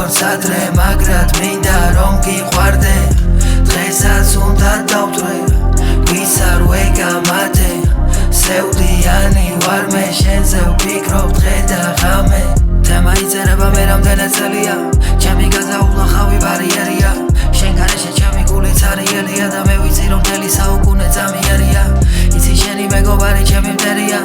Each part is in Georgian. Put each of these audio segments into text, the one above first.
როგორც ადრე მაგრად მინდა რომ გიყვარდე დღესაც უნდა დავდრე ვის არ ვეგამათე სევდიანი ვარ მე შენზე ვფიქრობ დღე და ღამე თემა იწერება მე რამდენი წელია ჩემი გაზაულახავი ბარიერია შენ გარეშე ჩემი გულიც არიელია და მე ვიცი რომ მთელი საუკუნე წამიერია იცი შენი მეგობარი ჩემი მტერია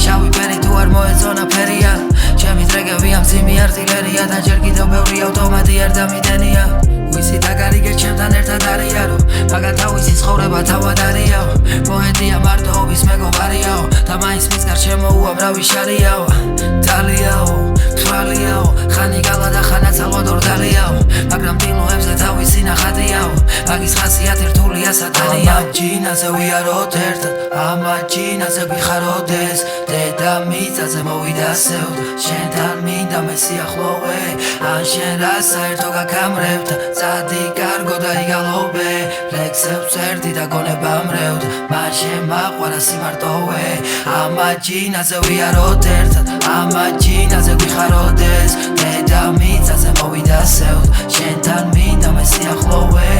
შავი ფერი თუ არ მოეწონა ფერია ჩემი ტრეკები ამ ძიმი არტილერია და ჯერ კიდევ ბევრი ავტომატი არ დამიდენია ვიცი დაგარიგე ჩემთან ერთად არიარო მაგათ თავისი ცხოვრება თავად არიაო მოედია მარტოობის მეგობარიაო და მაინც მის გარშემო უამრავი შარიაო დალიაო თვალიაო ხანი გალა და ხანა სალვადორ დალიაო მაგრამ დილოებზე თავისი ნახატიაო მაგის ხასიათი რთულია სათანია ამ ჯინაზე ვიაროთ ერთად ამ ჯინაზე გვიხაროდეს დედამიწაზე მოვიდასევთ შენთან მინდა მე სიახლოვე ან შენ რა საერთო გაგამრევთ წადი კარგო და იგალობე ლექსებს ერთი და გონებამ რევთ მან შემაყვარა სიმარტოვე ამ ჯინაზე ვიაროთ ერთად ამ ჯინაზე გვიხაროდეს დედამიწაზე მოვიდასევთ შენთან მინდა მე სიახლოვე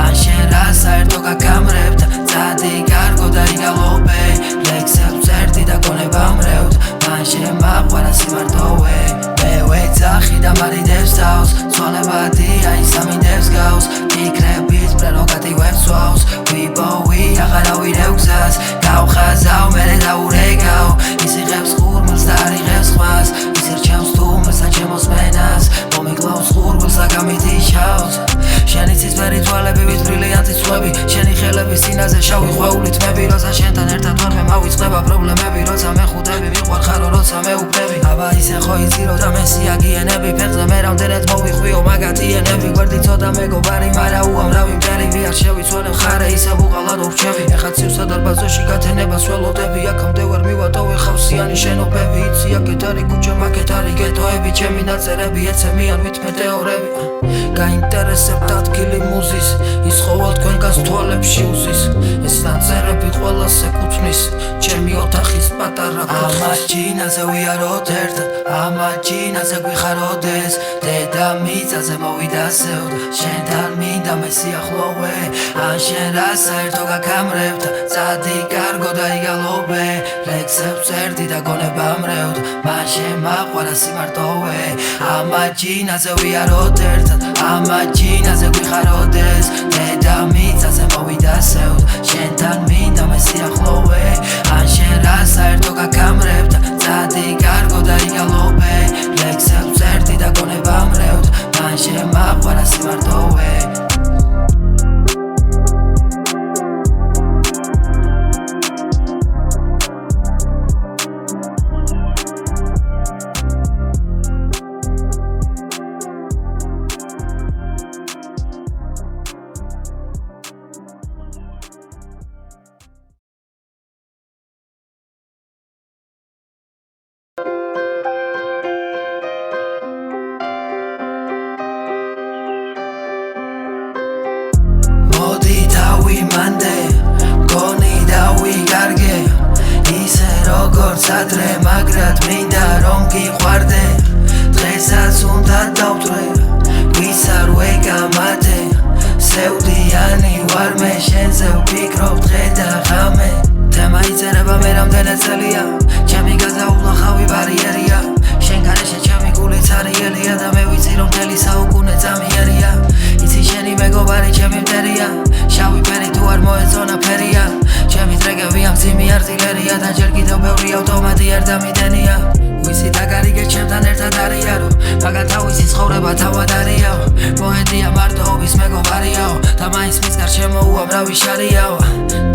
ან შენ რა საერთო გაგამრევთ წადი კარგო და იგალობე ლექსებს ერთი და გონებამ რევთ მან შემაყვარა სიმარტოვე მე ვეძახი და მარიდებს თავს ცვალებადი აი სამინდებს გავს ფიქრების პრეროგატივებს ვავს ვიპოვი აღარავი რევგზას გავხაზავ მერე დაურეგავ ის იღებს ხურმილს და არ იღებს ხვას ის ირჩევს თუმრს და ჩემოს მენას მომიკლავს ხურმილს და გამითიშავს შენი ცისფერი თვალები ვით ბრილიანტი ცხვები შენი ხელები სინაზე შავი ხვეული თმები როცა შენთან ერთად ვარ მე მავიწყდება პრობლემები როცა მე ხვდები მიყვარხარო როცა მე უბრები აბა ისე ხო იცი რომ და მე სიაგიანები ფეხზე მე რამდენად მოვიხვიო მაგათიანები გვერდი ცოტა მეგობარი მარა უამრავი მტერი ვიარ შევიცვალე მხარე ისე უყალად ურჩევი ეხა ცივსა დარბაზოში გათენებას ველოდები აქამდე ვერ მივატოვე ხავსიანი შენობები იცი აქეთ არის ქუჩა მაგეთ არის გეტოები ჩემი ნაწერები ეცემიან ვით მეტეორები გაინტერესებთ ადგილი მუზის ის ყოველ თქვენგანს თვალებში უზის ეს ნაწერები ყველას ეკუთვნის ჩემი ოთახის პატარა კუთხის ამ ჯინაზე ვიაროთ ერთად ამ ჯინაზე გვიხაროდეს დედამიწაზე მოვიდასევთ შენთან მინდა მე სიახლოვე ან შენ რა საერთო გაგამრევთ წადი კარგო და იგალობე ლექსებს ერთი და გონებამ რევთ მან შემაყვარა სიმარტოვე ამ ჯინაზე ვიაროთ ერთად ამ ჯინაზე გვიხაროდეს დედამიწაზე მოვიდასევთ შენთან მინდა მე სიახლოვე ან შენ რა საერთო გაგამრევთ წადი კარგო და იგალობე ლექსებს ერთი და გონებამ რევთ მან შემაყვარა სიმარტოვე მანდე გონი და ვიგარგე ისე როგორც ადრე მაგრად მინდა რომ გიყვარდე დღესაც უნდა დავდრე ვის არ ვეგამათე სევდიანი ვარ მე შენზე ვფიქრობ დღე და ღამე თემა იწერება მე რამდენი წელია ჩემი გაზაულახავი ბარიერია შენ გარეშე ჩემი გულიც არიელია და მე ვიცი რომ მთელი საუკუნე წამიერია იცი შენი მეგობარი ჩემი მტერია შავი ფერი თუ არ მოეწონა ფერია ჩემი ტრეკები ამ ძიმი არტილერია და ჯერ კიდევ ბევრი ავტომატი არ დამიდენია ვიცი დაგარიგე ჩემთან ერთად არიარო მაგათ თავისი ცხოვრება თავად არიაო მოედია მარტოობის მეგობარიაო და მაინც მის გარშემო უამრავი შარიაო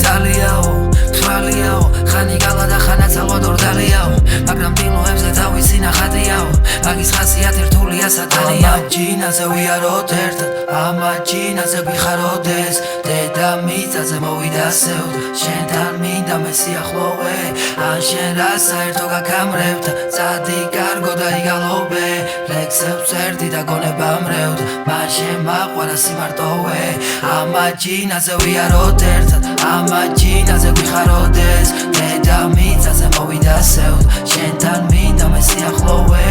დალიაო თვალიაო ხანი გალა და ხანა სალვადორ დალიაო მაგრამ დილოებზე თავისი ნახატიაო მაგის ხასიათი რთულია სათანია ამ ჯინაზე ვიაროთ ერთად ამ ჯინაზე გვიხაროდეს დედამიწაზე მოვიდასევთ შენთან მინდა მე სიახლოვე ან შენ რა საერთო გაგამრევთ წადი კარგო და იგალობე ლექსებს ერთი და გონებამ რევთ მან შემაყვარა სიმარტოვე ამ ჯინაზე ვიაროთ ერთად ამ ჯინაზე გვიხაროდეს გვიხაროდეს დედა მიწაზე მოვიდასევთ შენთან მინდა მე სიახლოვე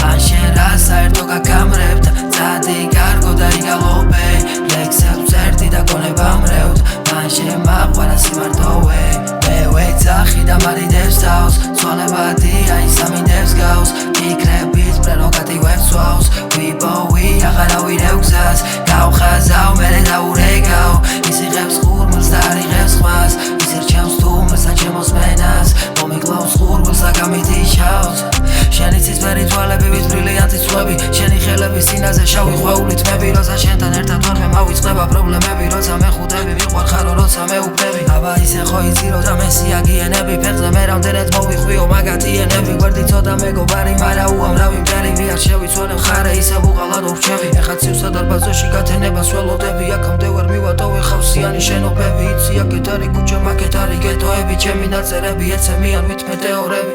ან შენ რა საერთო გაგამრებთ წადი კარგო და იგალობე ლექსებს ერთი და გონებამრევთ მან შემაყვარა სიმარტოვე მე ვეძახი და მარიდებს თავს ცვალებადია ის ამინდებს გავს ფიქრების პრეროგატივებს ვსვავს ვიპოვი აღარავინ ევგზას გავხაზავ მერე დაურეგავ ის იღებს ხურმილს და არ იღებს ხმას ის ირჩევს თუმას ან შემოსმენას მომიკლავს ხურმილს და გამითიშავს შენი ცისფერი თვალები ვით ბრილიანტი ცვლები შენი ხელები სინაზე შავი ხვეული თმები როცა შენთან ერთად ვარ მე მავიწყდება პრობლემები როცა მე ხვდები მიყვარხარო როცა მე უბრდები აბა ისე ხო იცი როცა მე სიაგიანები ფეხზე მე რამდენად მოვიხვიო მაგათიანები გვერდი ცოტა მეგობარი მარა უამრავი მტერი ვიარ შევიცვალე მხარე ისე უღალად ურჩევი ეხა ცივსა დარბაზოში გათენებას ველოდები აქამდე ვერ მივატოვე ხავსიანი შენობები იცი აქეთ არის ქუჩა მაგეთ არის გეტოები ჩემი ნაწერები ეცემიან ვით მეტეორები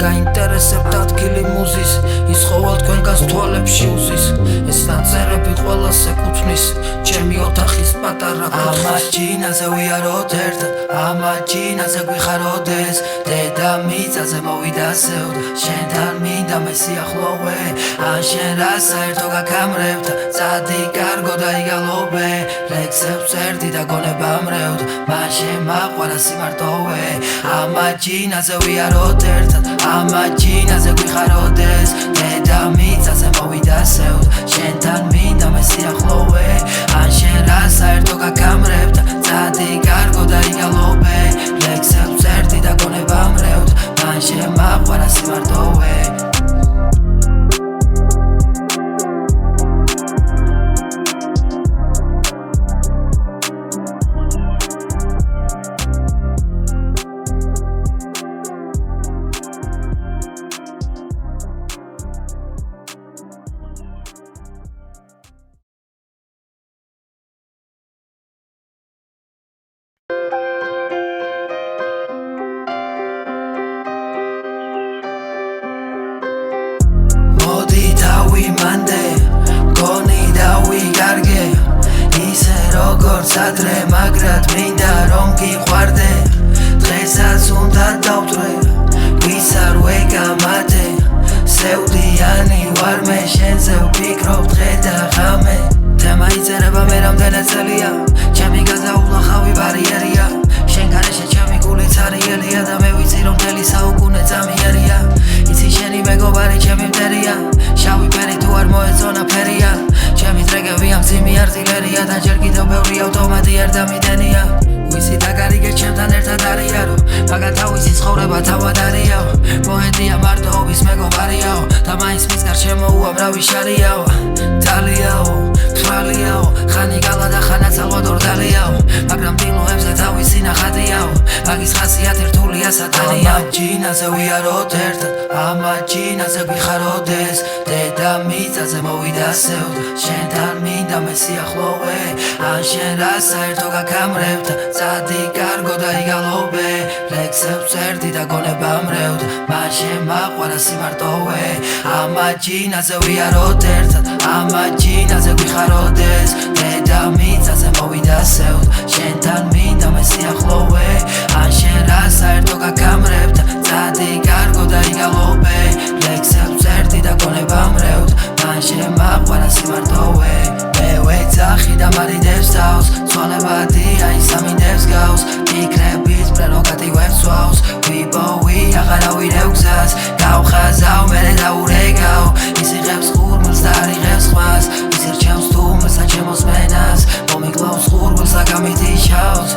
გაინტერესებთ ადგილი მუზის ის ყოველ თქვენგანს თვალებში უზის ეს ნაწერები ყველას ეკუთვნის ჩემი ოთახის პატარა ამათ ჯინაზე ვიაროთ ერთად ამათ ჯინაზე გვიხაროდეს დედა მიწაზე მოვიდასევთ შენთან მინდა მე სიახლოვე ან შენ რა საერთო გაგამრებთ წადი კარგო და იგალობე ლექსებს ერთი და გონებამრევთ მან შემაყვარა სიმარტოვე ამათ ჯინაზე ვიაროთ ერთად ამათ ჯინაზე გვიხაროდეს დედა მიწაზე მოვიდასევთ შენთან მინდა მე სიახლოვე ან შენ რა საერთო გაგამრებთ წადი კარგო და იგალობე ლექსებს ერთი და გონებამრევთ მან შემაყვარა სიმარტოვე მანდე გონი და ვიგარგე ისე როგორც ადრე მაგრად მინდა რომ გიყვარდე დღესაც უნდა დავტვრე ვის არ ვეგამათე სევდიანი ვარ მე შენზე ვფიქრობ დღე და ღამე თემა იწერება მე რამდენად წელია ჩემი გაზაულახავი ბარიერია შენ გარეშე ჩემი გული ცარიელია და მე ვიცი რომ მთელი საუკუნე წამიერია იცი შენი მეგობარი ჩემი მტერია შავი ფერი თუ არ მოეწონა ფერია ჩემი ტრეკები ამ ძიმი არტილერია და ჯერ კიდევ ბევრი ავტომატი არ დამიდენია ვისი დაგარიგე ჩემთან ერთად არიარო მაგათ თავისი ცხოვრება თავად არიაო მოედია მარტოობის მეგობარიაო და მაინც მის გარშემო უამრავი შარიაო დალიაო თვალიაო ხანი გალა და ხანაც ალვადორ დალიაო მაგრამ დილოებზე თავისი ნახატიაო მაგის ხასიათი რთულია სათანია ამათ ჯინაზე ვიაროთ ერთად ამათ ჯინაზე გვიხაროდეს დედა მიწაზე მოვიდასევთ შენთან მინდა მე სიახლოვე ან შენ რა საერთო გაგამრებთ წადი კარგო და იგალობე ლექსებს ერთი და გონებამრევთ მან შემაყვარა სიმარტოვე ამათ ჯინაზე ვიაროთ ერთად ამათ ჯინაზე გვიხაროდეს დედა მიწაზე მოვიდასევთ შენთან მინდა მე სიახლოვე ან შენ რა საერთო გაგამრებთ წადი კარგო და იგალობე ლექსებს ერთი და გონებამრევთ მან შემაყვარა სიმარტოვე მე ვეძახი და მარიდებს თავს ცვალებადია ის ამინდებს გავს ფიქრების პრეროგატივებს ვსვავს ვიპოვი აღარავინ ევგზას გავხაზავ მერე დაურეგავ ის იღებს ხურმილს და არ იღებს ხმას ის ირჩევს თუმას ან შემოსმენას მომიკლავს ხურმილს და გამითიშავს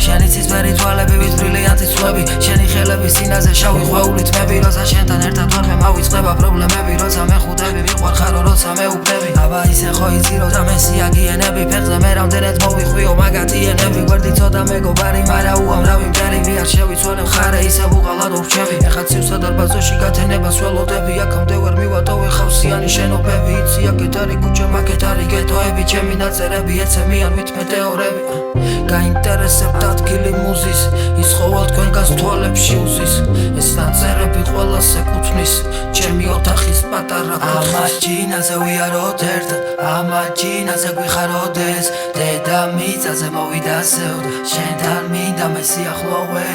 შენი ცისფერი თვალები ვით ბრილიანტი ცვლები შენი ხელები სინაზე შავი ხვეული თმები როცა შენთან ერთად ვარ მე მავიწყდება პრობლემები როცა მე ხვდები მიყვარხარო როცა მე უბრდები აბა ისე ხო იცი როცა მე სიაგიანები ფეხზე მე რამდენად მოვიხვიო მაგათიანები გვერდი ცოტა მეგობარი მარა უამრავი მტერი ვიარ შევიცვალე მხარე ისე უღალად ურჩევი ეხა ცივსა დარბაზოში გათენებას ველოდები აქამდე ვერ მივატოვე ხავსიანი შენობები იცი აქეთ არის ქუჩა მაგეთ არის გეტოები ჩემი ნაწერები ეცემიან ვით მეტეორები გაინტერესებთ ადგილი მუზის ის ყოველ თქვენგანს თვალებში უზის ეს ნაწერები ყველას ეკუთვნის ჩემი ოთახის პატარა ამათ ჯინაზე ვიაროთ ერთად ამათ ჯინაზე გვიხაროდეს დედა მიწაზე მოვიდა სევდა შენთან მინდა მე სიახლოვე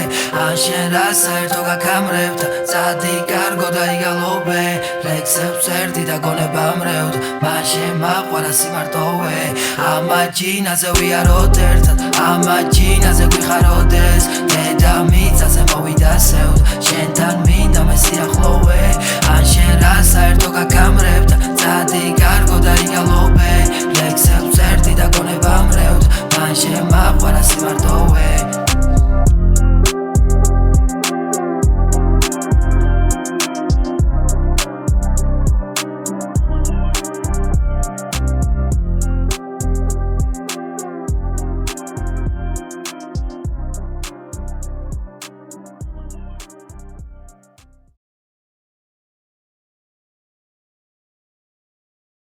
ან შენ რა საერთო გაქამრევდა წადი კარგო და იგალობე ლექსებს წერდი და გონება მრევდა მან შემაყვარა სიმარტოვე ამა ჯინაზე ვიაროთ ერთად ამა ჯინაზე გვიხაროდეს დედა მიწაზე მოვიდა სევდა შენთან მინდა მე სიახლოვე ან შენ რა საერთო გაქამრევდა წადი კარგო და იგალობე